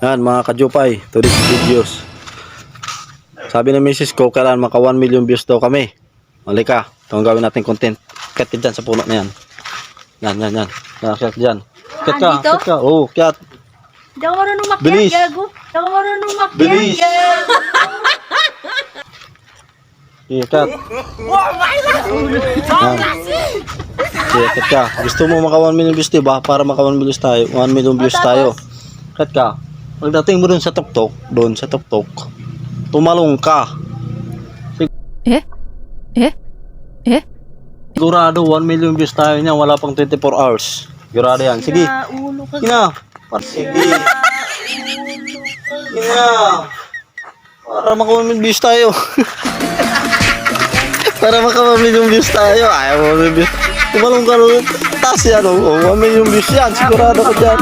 Yan mga kajupay, today's videos. Sabi ng misis ko, kailangan maka 1 million views daw kami. Halika, itong gawin natin content. Kat ka dyan sa puno na yan. Yan. Kat dyan. Kat ka. Oo, kat. Hindi ako marunong makyat, Bilis. gago. Hindi ako marunong makyat, Bilis. gago. Iya, kat. Iya, kat ka. Gusto mo maka 1 million views, diba? Para maka 1 million tayo. 1 million views tayo. Kat ka. Pagdating mo dun sa tuktok, tumalong ka. Sigurado 1 million views tayo niya, wala pang 24 hours. Sigurado yan. Sige. Ulo ka. Sige na. Sige. Sige na. Para maka 1 million views tayo. Para maka 1 million views tayo. Ayaw mo 1 million views. Tumalong ka rin. Taas yan. 1 million views yan. Sigurado ko dyan.